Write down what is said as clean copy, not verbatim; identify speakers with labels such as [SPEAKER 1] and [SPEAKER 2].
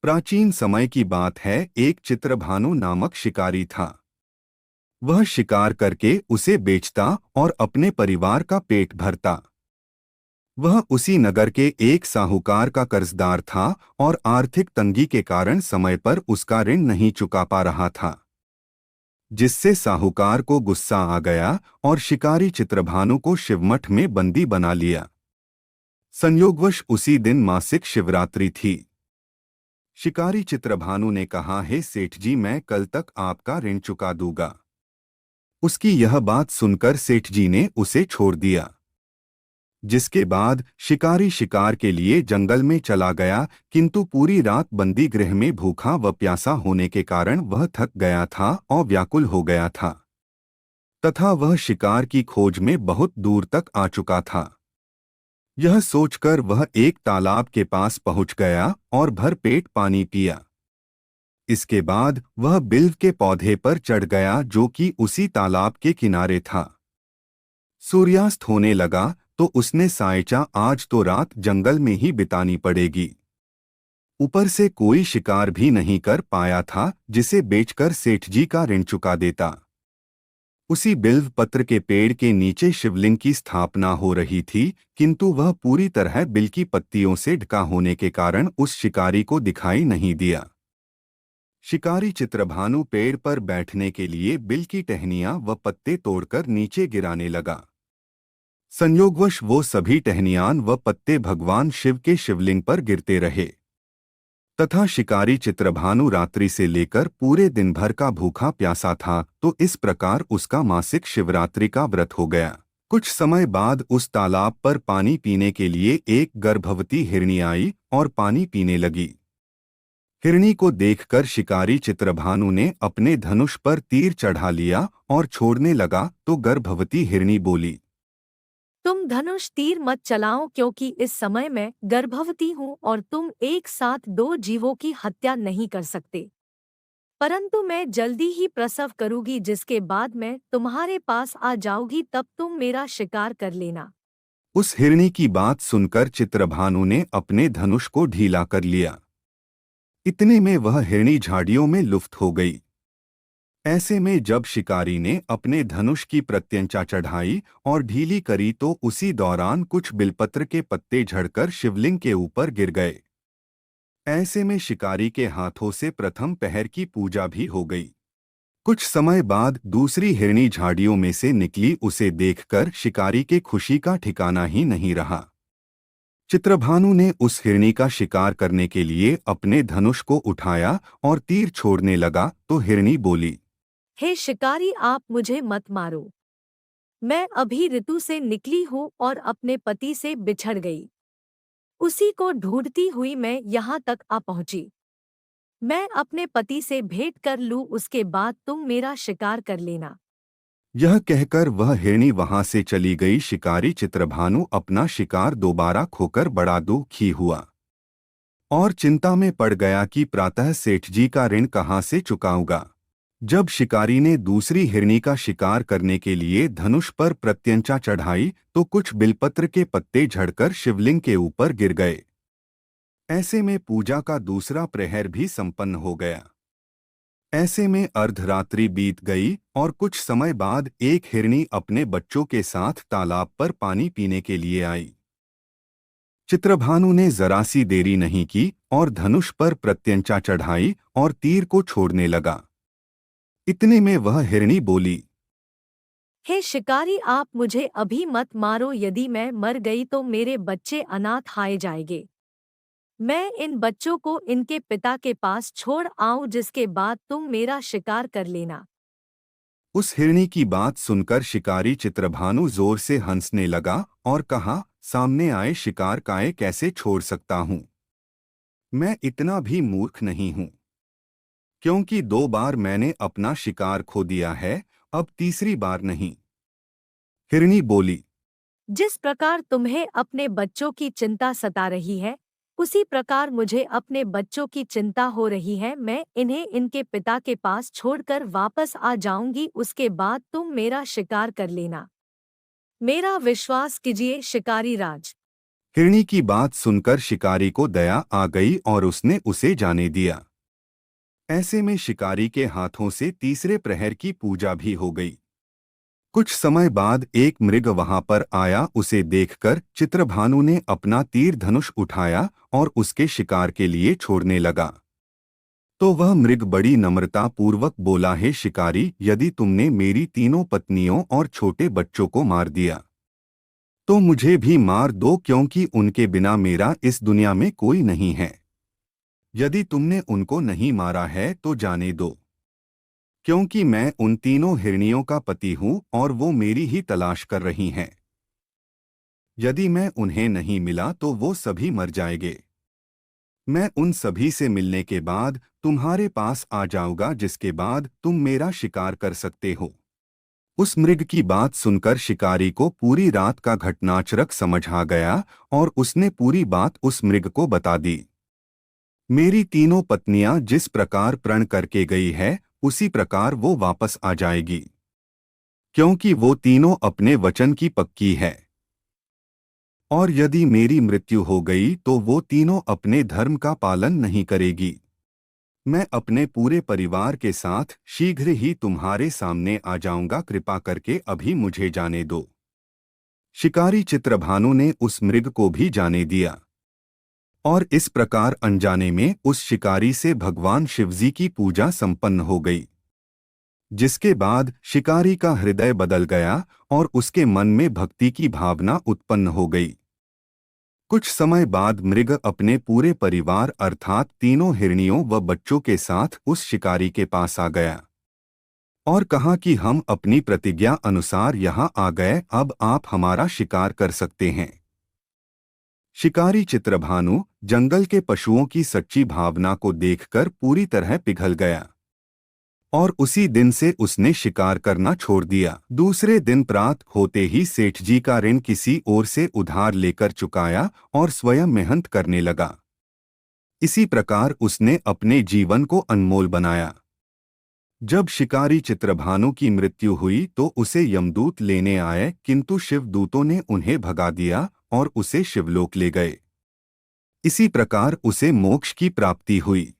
[SPEAKER 1] प्राचीन समय की बात है। एक चित्रभानु नामक शिकारी था। वह शिकार करके उसे बेचता और अपने परिवार का पेट भरता। वह उसी नगर के एक साहूकार का कर्जदार था और आर्थिक तंगी के कारण समय पर उसका ऋण नहीं चुका पा रहा था, जिससे साहूकार को गुस्सा आ गया और शिकारी चित्रभानु को शिवमठ में बंदी बना लिया। संयोगवश उसी दिन मासिक शिवरात्रि थी। शिकारी चित्रभानु ने कहा, हे सेठ जी, मैं कल तक आपका ऋण चुका दूंगा। उसकी यह बात सुनकर सेठ जी ने उसे छोड़ दिया, जिसके बाद शिकारी शिकार के लिए जंगल में चला गया, किंतु पूरी रात बंदी गृह में भूखा व प्यासा होने के कारण वह थक गया था और व्याकुल हो गया था तथा वह शिकार की खोज में बहुत दूर तक आ चुका था। यह सोचकर वह एक तालाब के पास पहुंच गया और भरपेट पानी पिया। इसके बाद वह बिल्व के पौधे पर चढ़ गया जो कि उसी तालाब के किनारे था। सूर्यास्त होने लगा तो उसने सोचा, आज तो रात जंगल में ही बितानी पड़ेगी। ऊपर से कोई शिकार भी नहीं कर पाया था जिसे बेचकर सेठ जी का ऋण चुका देता। उसी बिल्व पत्र के पेड़ के नीचे शिवलिंग की स्थापना हो रही थी, किंतु वह पूरी तरह बिल की पत्तियों से ढका होने के कारण उस शिकारी को दिखाई नहीं दिया। शिकारी चित्रभानु पेड़ पर बैठने के लिए बिल की टहनियां व पत्ते तोड़कर नीचे गिराने लगा। संयोगवश वो सभी टहनियान व पत्ते भगवान शिव के शिवलिंग पर गिरते रहे तथा शिकारी चित्रभानु रात्रि से लेकर पूरे दिन भर का भूखा प्यासा था, तो इस प्रकार उसका मासिक शिवरात्रि का व्रत हो गया। कुछ समय बाद उस तालाब पर पानी पीने के लिए एक गर्भवती हिरणी आई और पानी पीने लगी। हिरणी को देखकर शिकारी चित्रभानु ने अपने धनुष पर तीर चढ़ा लिया और छोड़ने लगा तो गर्भवती हिरणी बोली,
[SPEAKER 2] तुम धनुष तीर मत चलाओ, क्योंकि इस समय मैं गर्भवती हूँ और तुम एक साथ दो जीवों की हत्या नहीं कर सकते। परंतु मैं जल्दी ही प्रसव करूंगी, जिसके बाद मैं तुम्हारे पास आ जाऊंगी, तब तुम मेरा शिकार कर लेना।
[SPEAKER 1] उस हिरणी की बात सुनकर चित्रभानु ने अपने धनुष को ढीला कर लिया। इतने में वह हिरणी झाड़ियों में लुप्त हो गई। ऐसे में जब शिकारी ने अपने धनुष की प्रत्यंचा चढ़ाई और ढीली करी तो उसी दौरान कुछ बिलपत्र के पत्ते झड़कर शिवलिंग के ऊपर गिर गए। ऐसे में शिकारी के हाथों से प्रथम पहर की पूजा भी हो गई। कुछ समय बाद दूसरी हिरणी झाड़ियों में से निकली। उसे देखकर शिकारी के खुशी का ठिकाना ही नहीं रहा। चित्रभानु ने उस हिरणी का शिकार करने के लिए अपने धनुष को उठाया और तीर छोड़ने लगा तो हिरणी बोली,
[SPEAKER 2] हे शिकारी, आप मुझे मत मारो। मैं अभी ऋतु से निकली हूँ और अपने पति से बिछड़ गई। उसी को ढूंढती हुई मैं यहाँ तक आ पहुंची। मैं अपने पति से भेंट कर लूँ, उसके बाद तुम मेरा शिकार कर लेना।
[SPEAKER 1] यह कहकर वह हिरणी वहां से चली गई। शिकारी चित्रभानु अपना शिकार दोबारा खोकर बड़ा दुखी हुआ और चिंता में पड़ गया कि प्रातः सेठ जी का ऋण कहाँ से चुकाऊंगा। जब शिकारी ने दूसरी हिरणी का शिकार करने के लिए धनुष पर प्रत्यंचा चढ़ाई तो कुछ बिलपत्र के पत्ते झड़कर शिवलिंग के ऊपर गिर गए। ऐसे में पूजा का दूसरा प्रहर भी संपन्न हो गया। ऐसे में अर्धरात्रि बीत गई और कुछ समय बाद एक हिरणी अपने बच्चों के साथ तालाब पर पानी पीने के लिए आई। चित्रभानु ने जरा सी देरी नहीं की और धनुष पर प्रत्यंचा चढ़ाई और तीर को छोड़ने लगा। इतने में वह हिरणी बोली,
[SPEAKER 2] हे शिकारी, आप मुझे अभी मत मारो। यदि मैं मर गई तो मेरे बच्चे अनाथ हाए जाएंगे। मैं इन बच्चों को इनके पिता के पास छोड़ आऊं, जिसके बाद तुम मेरा शिकार कर लेना।
[SPEAKER 1] उस हिरणी की बात सुनकर शिकारी चित्रभानु जोर से हंसने लगा और कहा, सामने आए शिकार काए कैसे छोड़ सकता हूं। मैं इतना भी मूर्ख नहीं हूं, क्योंकि 2 बार मैंने अपना शिकार खो दिया है, अब तीसरी बार नहीं। हिरणी बोली,
[SPEAKER 2] जिस प्रकार तुम्हें अपने बच्चों की चिंता सता रही है, उसी प्रकार मुझे अपने बच्चों की चिंता हो रही है। मैं इन्हें इनके पिता के पास छोड़कर वापस आ जाऊंगी, उसके बाद तुम मेरा शिकार कर लेना। मेरा विश्वास कीजिए शिकारी राज।
[SPEAKER 1] हिरणी की बात सुनकर शिकारी को दया आ गई और उसने उसे जाने दिया। ऐसे में शिकारी के हाथों से तीसरे प्रहर की पूजा भी हो गई। कुछ समय बाद एक मृग वहां पर आया। उसे देखकर चित्रभानु ने अपना तीर धनुष उठाया और उसके शिकार के लिए छोड़ने लगा। तो वह मृग बड़ी नम्रता पूर्वक बोला, हे शिकारी, यदि तुमने मेरी तीनों पत्नियों और छोटे बच्चों को मार दिया तो मुझे भी मार दो, क्योंकि उनके बिना मेरा इस दुनिया में कोई नहीं है। यदि तुमने उनको नहीं मारा है तो जाने दो, क्योंकि मैं उन तीनों हिरनियों का पति हूं और वो मेरी ही तलाश कर रही हैं। यदि मैं उन्हें नहीं मिला तो वो सभी मर जाएंगे। मैं उन सभी से मिलने के बाद तुम्हारे पास आ जाऊंगा, जिसके बाद तुम मेरा शिकार कर सकते हो। उस मृग की बात सुनकर शिकारी को पूरी रात का घटनाचरक समझ आ गया और उसने पूरी बात उस मृग को बता दी। मेरी तीनों पत्नियां जिस प्रकार प्रण करके गई है उसी प्रकार वो वापस आ जाएगी, क्योंकि वो तीनों अपने वचन की पक्की है। और यदि मेरी मृत्यु हो गई तो वो तीनों अपने धर्म का पालन नहीं करेगी। मैं अपने पूरे परिवार के साथ शीघ्र ही तुम्हारे सामने आ जाऊंगा, कृपा करके अभी मुझे जाने दो। शिकारी चित्रभानु ने उस मृग को भी जाने दिया और इस प्रकार अनजाने में उस शिकारी से भगवान शिवजी की पूजा संपन्न हो गई, जिसके बाद शिकारी का हृदय बदल गया और उसके मन में भक्ति की भावना उत्पन्न हो गई। कुछ समय बाद मृग अपने पूरे परिवार अर्थात तीनों हिरनियों व बच्चों के साथ उस शिकारी के पास आ गया और कहा कि हम अपनी प्रतिज्ञा अनुसार यहाँ आ गए, अब आप हमारा शिकार कर सकते हैं। शिकारी चित्रभानु जंगल के पशुओं की सच्ची भावना को देखकर पूरी तरह पिघल गया और उसी दिन से उसने शिकार करना छोड़ दिया। दूसरे दिन प्रात होते ही सेठ जी का ऋण किसी और से उधार लेकर चुकाया और स्वयं मेहनत करने लगा। इसी प्रकार उसने अपने जीवन को अनमोल बनाया। जब शिकारी चित्रभानु की मृत्यु हुई तो उसे यमदूत लेने आए, किंतु शिवदूतों ने उन्हें भगा दिया और उसे शिवलोक ले गए। इसी प्रकार उसे मोक्ष की प्राप्ति हुई।